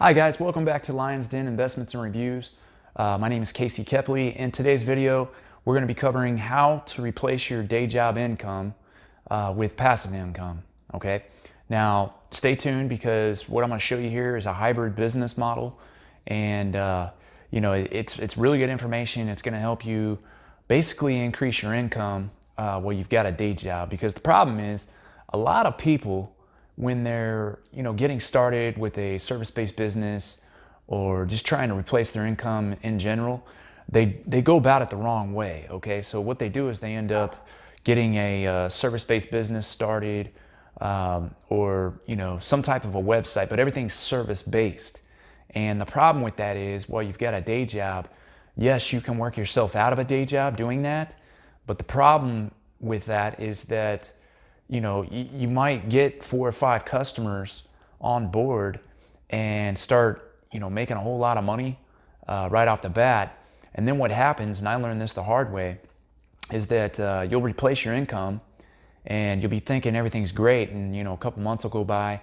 Hi guys, welcome back to Lion's Den Investments and Reviews. My name is Casey Kepley. In today's video, we're going to be covering how to replace your day job income with passive income. Okay, now stay tuned because what I'm going to show you here is a hybrid business model, and it's really good information. It's going to help you basically increase your income while you've got a day job, because the problem is a lot of people, when they're getting started with a service-based business or just trying to replace their income in general, they go about it the wrong way. Okay, so what they do is they end up getting a service-based business started, or some type of a website, but everything's service-based. And the problem with that is, well, you've got a day job. Yes, you can work yourself out of a day job doing that, but the problem with that is that you might get 4 or 5 customers on board and start, making a whole lot of money right off the bat. And then what happens, and I learned this the hard way, is that you'll replace your income and you'll be thinking everything's great. And, a couple months will go by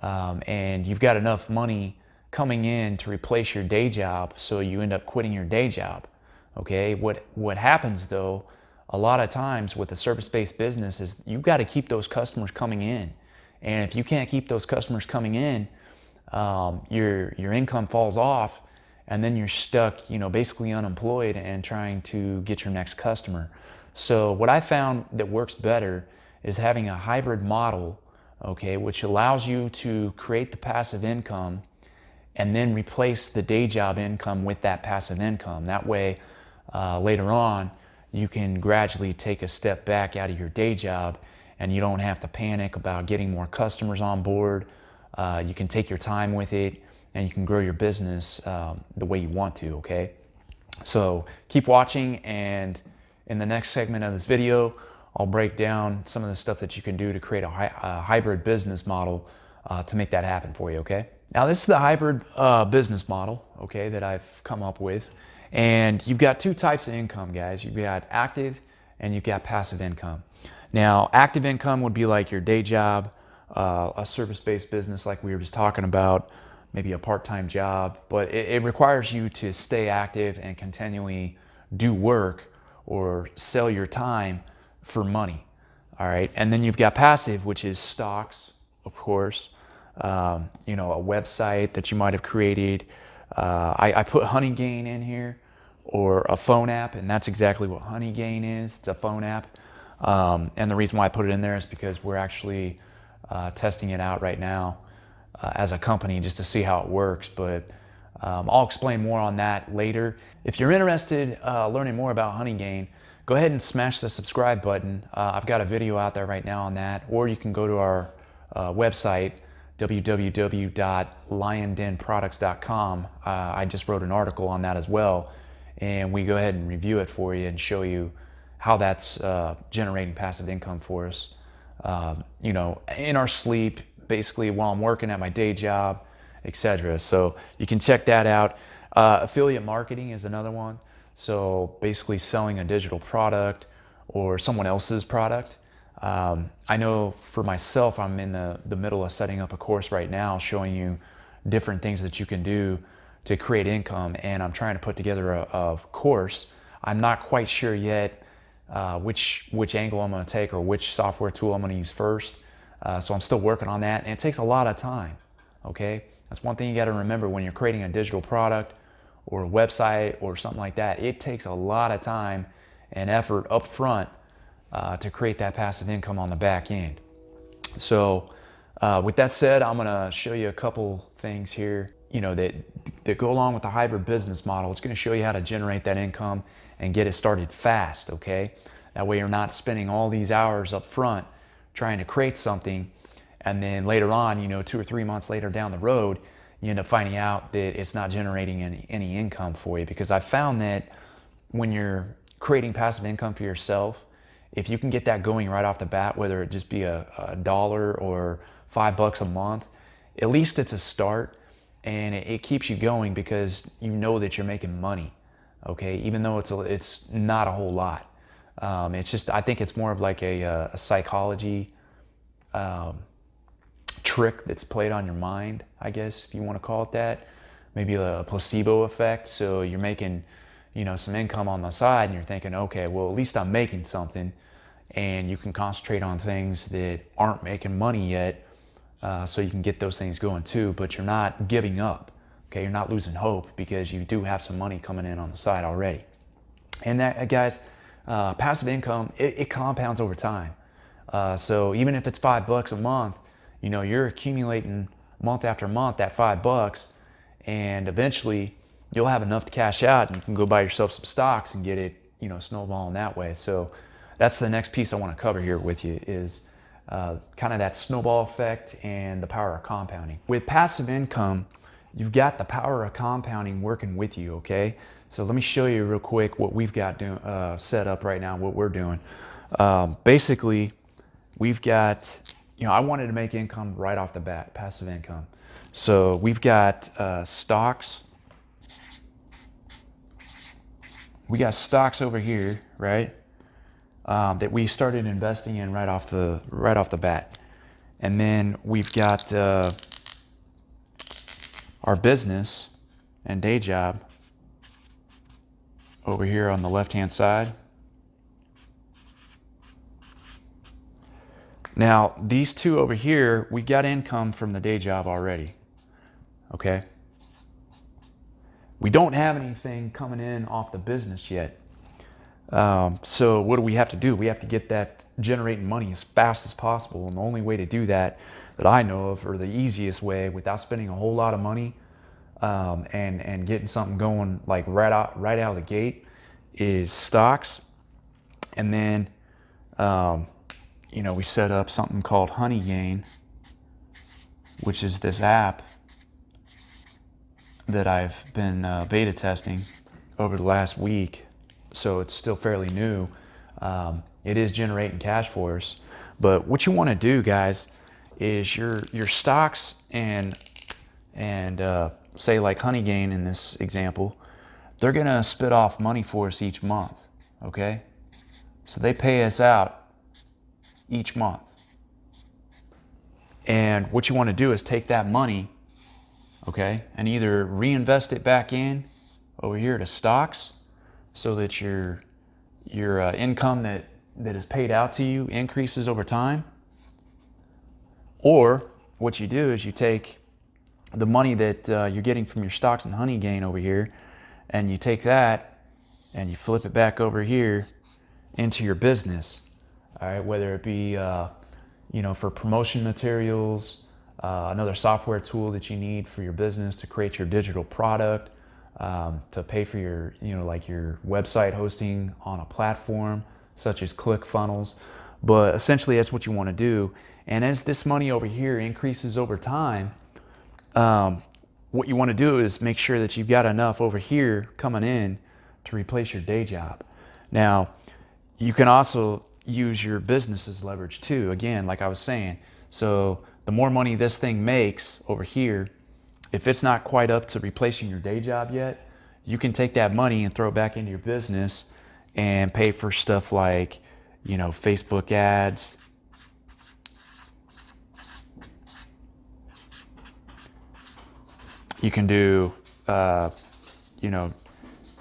and you've got enough money coming in to replace your day job. So you end up quitting your day job. Okay. What happens though, a lot of times with a service-based business, is you've got to keep those customers coming in. And if you can't keep those customers coming in, your income falls off, and then you're stuck, basically unemployed and trying to get your next customer. So what I found that works better is having a hybrid model, okay, which allows you to create the passive income and then replace the day job income with that passive income. That way, later on, you can gradually take a step back out of your day job and you don't have to panic about getting more customers on board. You can take your time with it and you can grow your business the way you want to, okay? So keep watching, and in the next segment of this video, I'll break down some of the stuff that you can do to create a hybrid business model to make that happen for you, okay? Now this is the hybrid business model, okay, that I've come up with. And you've got 2 types of income, guys. You've got active and you've got passive income. Now, active income would be like your day job, a service-based business like we were just talking about, maybe a part-time job, but it requires you to stay active and continually do work or sell your time for money. All right. And then you've got passive, which is stocks, of course, a website that you might have created. I put Honeygain in here, or a phone app, and that's exactly what Honeygain is. It's a phone app. And the reason why I put it in there is because we're actually testing it out right now as a company, just to see how it works. But I'll explain more on that later. If you're interested learning more about Honeygain, go ahead and smash the subscribe button. I've got a video out there right now on that, or you can go to our website, www.liondenproducts.com. I just wrote an article on that as well, and we go ahead and review it for you and show you how that's generating passive income for us, in our sleep, basically while I'm working at my day job, etc. So you can check that out. Affiliate marketing is another one. So basically selling a digital product or someone else's product. I know for myself, I'm in the middle of setting up a course right now showing you different things that you can do to create income, and I'm trying to put together a course. I'm not quite sure yet which angle I'm going to take or which software tool I'm going to use first. So I'm still working on that, and it takes a lot of time, okay? That's one thing you got to remember when you're creating a digital product or a website or something like that. It takes a lot of time and effort up front to create that passive income on the back end. So with that said, I'm going to show you a couple things here, that go along with the hybrid business model. It's going to show you how to generate that income and get it started fast, okay? That way you're not spending all these hours up front trying to create something, and then later on, 2 or 3 months later down the road, you end up finding out that it's not generating any income for you. Because I found that when you're creating passive income for yourself, if you can get that going right off the bat, whether it just be a dollar or $5 a month, at least it's a start, and it keeps you going because you know that you're making money, okay? Even though it's not a whole lot. It's just, I think it's more of like a psychology trick that's played on your mind, I guess, if you want to call it that. Maybe a placebo effect. So you're making, some income on the side, and you're thinking, okay, well, at least I'm making something, and you can concentrate on things that aren't making money yet, so you can get those things going too, but you're not giving up. Okay, you're not losing hope because you do have some money coming in on the side already. And that, guys, passive income, it compounds over time. So even if it's $5 a month, you're accumulating month after month that $5, and eventually you'll have enough to cash out, and you can go buy yourself some stocks and get it, snowballing that way. So that's the next piece I want to cover here with you is kind of that snowball effect and the power of compounding. With passive income, you've got the power of compounding working with you, okay? So let me show you real quick what we've got set up right now, what we're doing. Basically, we've got, I wanted to make income right off the bat, passive income. So we've got stocks. We got stocks over here, right? That we started investing in right off the bat. And then we've got our business and day job over here on the left-hand side. Now, these two over here, we got income from the day job already, okay? We don't have anything coming in off the business yet. So what do we have to do? We have to get that generating money as fast as possible. And the only way to do that I know of, or the easiest way without spending a whole lot of money, and getting something going like right out of the gate, is stocks. And then, we set up something called Honey Gain, which is this app that I've been beta testing over the last week. So it's still fairly new. It is generating cash for us. But what you want to do, guys, is your stocks and say like Honey Gain in this example, they're gonna spit off money for us each month, okay? So they pay us out each month. And what you want to do is take that money, okay, and either reinvest it back in over here to stocks so that your income that is paid out to you increases over time. Or what you do is you take the money that you're getting from your stocks and Honey Gain over here, and you take that and you flip it back over here into your business. All right, whether it be for promotion materials, another software tool that you need for your business to create your digital product, to pay for your like your website hosting on a platform such as ClickFunnels. But essentially that's what you want to do. And as this money over here increases over time, what you want to do is make sure that you've got enough over here coming in to replace your day job. Now, you can also use your business as leverage too, again, like I was saying. So the more money this thing makes over here, if it's not quite up to replacing your day job yet, you can take that money and throw it back into your business and pay for stuff like, Facebook ads, you can do,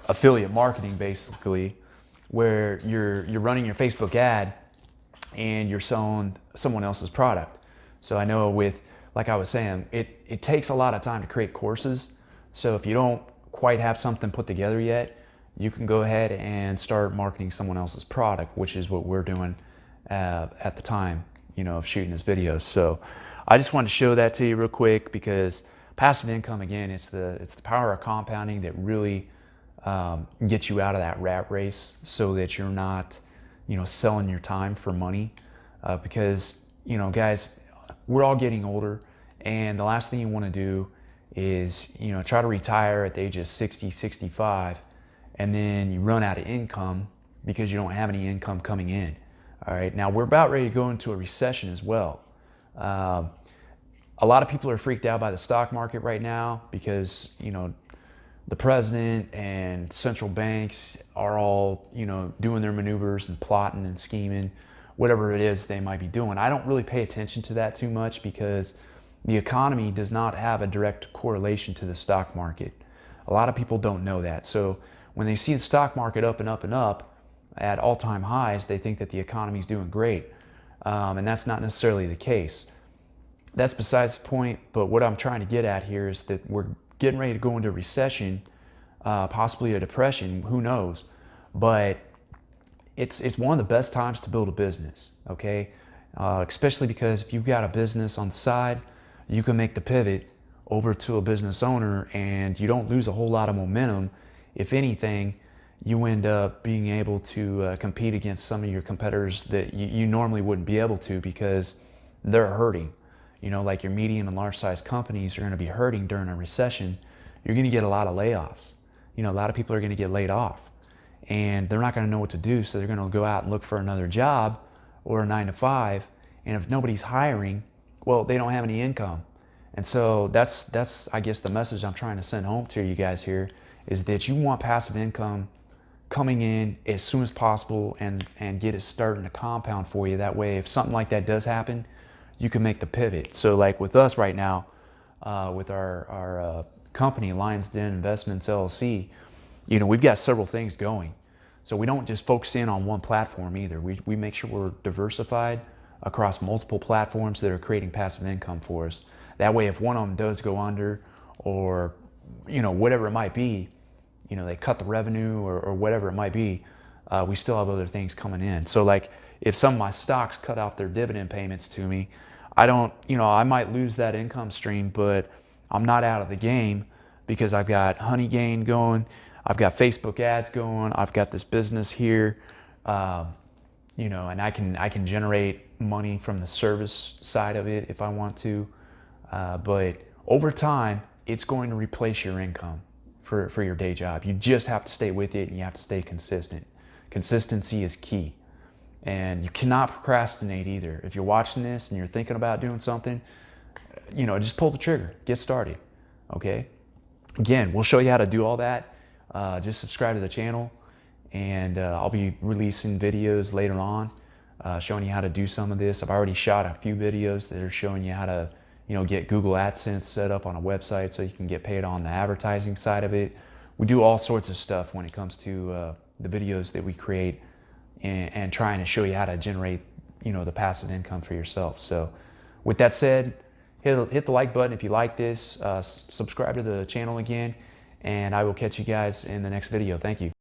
affiliate marketing, basically, where you're running your Facebook ad and you're selling someone else's product. So I know like I was saying, it takes a lot of time to create courses. So if you don't quite have something put together yet, you can go ahead and start marketing someone else's product, which is what we're doing at the time, of shooting this video. So I just wanted to show that to you real quick, because passive income, again, it's the power of compounding that really gets you out of that rat race, so that you're not, selling your time for money. Because, guys, we're all getting older, and the last thing you want to do is, try to retire at the age of 60, 65, and then you run out of income because you don't have any income coming in. All right, now we're about ready to go into a recession as well. A lot of people are freaked out by the stock market right now because, the president and central banks are all, doing their maneuvers and plotting and scheming, whatever it is they might be doing. I don't really pay attention to that too much because The economy does not have a direct correlation to the stock market. A lot of people don't know that. So when they see the stock market up and up and up at all-time highs, they think that the economy is doing great. And that's not necessarily the case. That's besides the point, but what I'm trying to get at here is that we're getting ready to go into a recession, possibly a depression, who knows. But it's one of the best times to build a business, okay? Especially because if you've got a business on the side, you can make the pivot over to a business owner and you don't lose a whole lot of momentum. If anything, you end up being able to compete against some of your competitors that you normally wouldn't be able to because they're hurting. You know, like your medium and large size companies are going to be hurting during a recession. You're going to get a lot of layoffs. You know, a lot of people are going to get laid off and they're not going to know what to do. So they're going to go out and look for another job or a 9-to-5. And if nobody's hiring, well, they don't have any income. And so that's I guess the message I'm trying to send home to you guys here is that you want passive income coming in as soon as possible and get it starting to compound for you. That way, if something like that does happen, you can make the pivot. So like with us right now, with our company, Lions Den Investments LLC, you know, we've got several things going. So we don't just focus in on one platform either. We make sure we're diversified across multiple platforms that are creating passive income for us. That way, if one of them does go under or, you know, whatever it might be, you know, they cut the revenue or whatever it might be, we still have other things coming in. So like if some of my stocks cut off their dividend payments to me, I don't, you know, I might lose that income stream, but I'm not out of the game because I've got Honey Gain going, I've got Facebook ads going, I've got this business here, you know, and I can generate money from the service side of it if I want to. But over time, it's going to replace your income for your day job. You just have to stay with it and you have to stay consistent. Consistency is key. And you cannot procrastinate either. If you're watching this and you're thinking about doing something, you know, just pull the trigger, get started, okay? Again, we'll show you how to do all that. Just subscribe to the channel and I'll be releasing videos later on showing you how to do some of this. I've already shot a few videos that are showing you how to, you know, get Google AdSense set up on a website so you can get paid on the advertising side of it. We do all sorts of stuff when it comes to the videos that we create and trying to show you how to generate, you know, the passive income for yourself. So with that said, hit the like button if you like this, subscribe to the channel again, and I will catch you guys in the next video. Thank you.